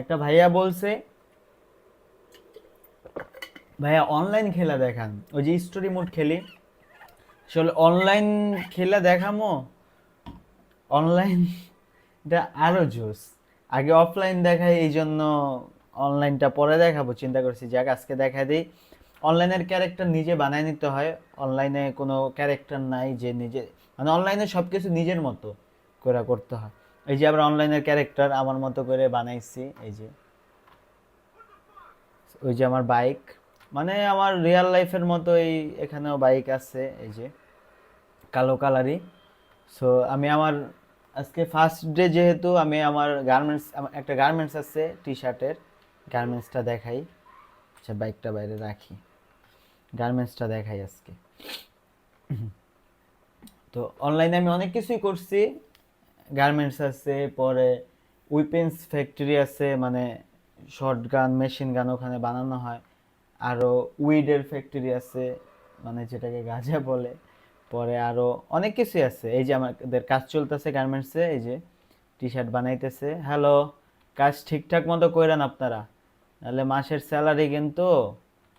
একটা ভাইয়া বলছে, ভাইয়া অনলাইন খেলা দেখান, ওই যে স্টোরি মোড খেলি। আসলে অনলাইন খেলা দেখামো, অনলাইন এটা আরো জোস। আগে অফলাইন দেখাই, এই জন্য অনলাইনটা পরে দেখাবো চিন্তা করছি, যাক আজকে দেখা দিই। অনলাইনের ক্যারেক্টার নিজে বানায় নিতে হয়, অনলাইনে কোনো ক্যারেক্টার নাই যে নিজে, মানে অনলাইনে সব কিছু নিজের মতো করে করতে হয়। এই যে আবার অনলাইনের ক্যারেক্টার আমার মতো করে বানাইছি, এই যে ওই যে আমার বাইক, মানে আমার রিয়েল লাইফের মতোই এখানেও বাইক আছে, এই যে কালো কালারই। সো আমি আমার আজকে ফার্স্ট ডে, যেহেতু আমি আমার গার্মেন্টস, একটা গার্মেন্টস আছে টি শার্টের, গার্মেন্টসটা দেখাই। আচ্ছা বাইকটা বাইরে রাখি, গার্মেন্টসটা দেখাই আজকে। তো অনলাইনে আমি অনেক কিছুই করছি, গার্মেন্টস আছে, পরে উইপেন্স ফ্যাক্টরি আছে, মানে শর্ট গান, মেশিন গান ওখানে বানানো হয়। আরও উইডের ফ্যাক্টরি আছে, মানে যেটাকে গাঁজা বলে। পরে আরও অনেক কিছুই আছে। এই যে আমাদের কাজ চলতেছে গার্মেন্টসে, এই যে টি শার্ট বানাইতেছে। হ্যালো, কাজ ঠিকঠাক মতো কইরেন আপনারা, নাহলে মাসের স্যালারি কিন্তু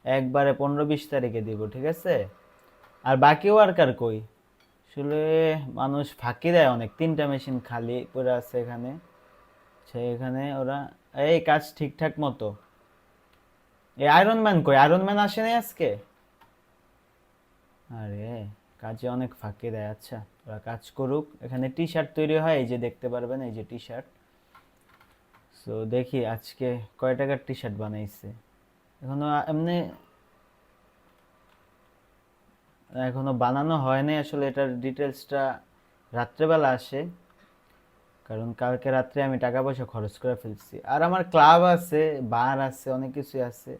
একবারে 15-20 তারিখে দিব, ঠিক আছে? আর বাকি ওয়ার্কার কই? আসলে মানুষ ফাঁকি দেয় অনেক, 3টা মেশিন খালি পড়ে আছে এখানে। এখানে ওরা, এই কাজ ঠিকঠাক মতো। এই আয়রন ম্যান কই? আয়রন ম্যান আসেনি আজকে? আরে, কাজে অনেক ফাঁকি দেয়। আচ্ছা, ওরা কাজ করুক। এখানে টি শার্ট তৈরি হয়, এই যে দেখতে পারবেন, এই যে টি শার্ট। সো দেখি আজকে কয় টাকার টি শার্ট বানাইছে। এখনো এমনি, এখনো বানানো হয়নি আসলে, এটার ডিটেলসটা রাত্রেবেলা আসে, কারণ কালকে রাত্রে আমি টাকা পয়সা খরচ করে ফেলছি। আর আমার ক্লাব আছে, বার আছে, অনেক কিছু আছে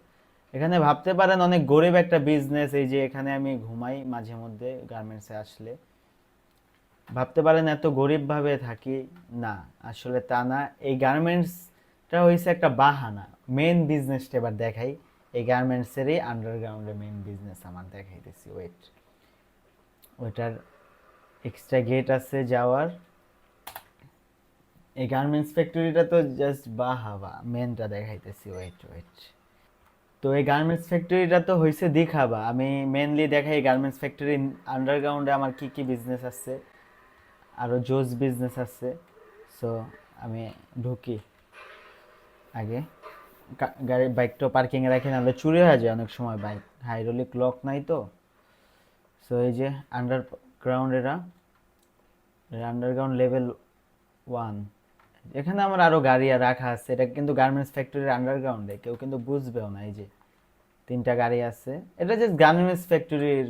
এখানে। ভাবতে পারেন অনেক গরিব একটা বিজনেস, এই যে এখানে আমি ঘুমাই মাঝে মধ্যে গার্মেন্টসে আসলে। ভাবতে পারেন এত গরিব ভাবে থাকি, না আসলে তা না। এই গার্মেন্টসটা হয়েছে একটা বাহানা। মেন বিজনেসটা এবার দেখাই, এই গার্মেন্টসেরই আন্ডারগ্রাউন্ডে মেন বিজনেস আমার দেখাইতেছি। ওয়েট, ওইটার এক্সট্রা গেট আছে যাওয়ার। এই গার্মেন্টস ফ্যাক্টরিটা তো জাস্ট বাহাবা, মেনটা দেখাইতেছি। ওয়েট ওয়েট, তো এই গার্মেন্টস ফ্যাক্টরিটা তো হয়েছে দেখাবা, আমি মেনলি দেখাই গার্মেন্টস ফ্যাক্টরি আন্ডারগ্রাউন্ডে আমার কি কি বিজনেস আছে, আরও জোস বিজনেস আছে। সো আমি ঢুকি আগে, গাড়ি বাইকটা পার্কিংয়ে রাখি, নাহলে চুরি হয়ে যায় অনেক সময় বাইক, হাইড্রোলিক লক নাই তো। সো এই যে আন্ডারগ্রাউন্ড, এরা আন্ডারগ্রাউন্ড লেভেল 1। এখানে আমার আরো গাড়ি রাখা আছে, এটা কিন্তু গার্মেন্টস ফ্যাক্টরির আন্ডারগ্রাউন্ডে, কেউ কিন্তু বুঝবেও না। এই যে 3টা গাড়ি আছে, এটা জাস্ট গার্মেন্টস ফ্যাক্টরির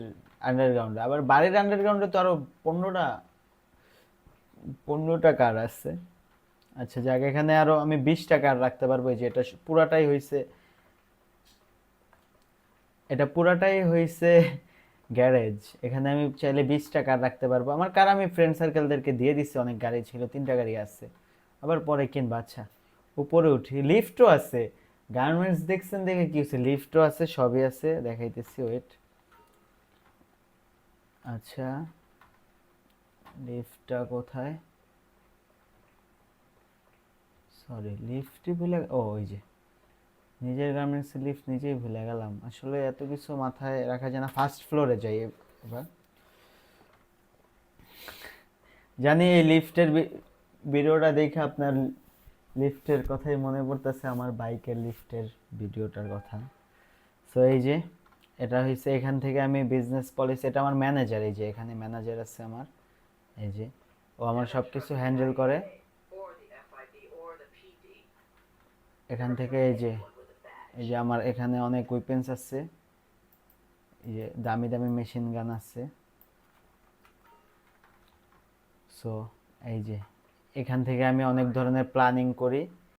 আন্ডারগ্রাউন্ডে। আবার বাড়ির আন্ডারগ্রাউন্ডে তো আরো 15টা 15টা কার আছে। আচ্ছা যাক, এখানে আরো আমি 20টা কার রাখতে পারবো। এই যে এটা পুরাটাই হইছে, এটা পুরাটাই হইছে গ্যারেজ। এখানে আমি চাইলে 20টা কার রাখতে পারবো। আমার কার আমি ফ্রেন্ড সার্কেলদেরকে দিয়ে দিচ্ছি, অনেক গাড়ি ছিল, 3টা গাড়ি আছে, আবার পরে কিনবো। আচ্ছা, উপরে উঠি, লিফটও আছে। গার্মেন্টস দেখছেন দেখে কি হচ্ছে, লিফটও আছে, সবই আছে, দেখাইতেছি। ওয়েট, আচ্ছা লিফটটা কোথায়? সরি, লিফটই ভুলে, ও ওই যে নিজের গার্মেন্টস লিফট নিজেই ভুলে গেলাম। আসলে এত কিছু মাথায় রাখা যায় না। ফার্স্ট ফ্লোরে যাই এবার। জানি এই লিফটের ভিডিওটা দেখে আপনার লিফটের কথাই মনে পড়তেছে, আমার বাইকের লিফটের ভিডিওটার কথা। সো এই যে এটা হয়েছে, এখান থেকে আমি বিজনেস পলিসি, এটা আমার ম্যানেজার, এই যে এখানে ম্যানেজার আছে আমার, এই যে ও আমার সব কিছু হ্যান্ডেল করে। এখান থেকে এই যে, এই যে আমার এখানে অনেক উইপেন্স আছে, এই যে দামি দামি মেশিন গান আছে। সো এই যে এখান থেকে আমি অনেক ধরনের প্ল্যানিং করি,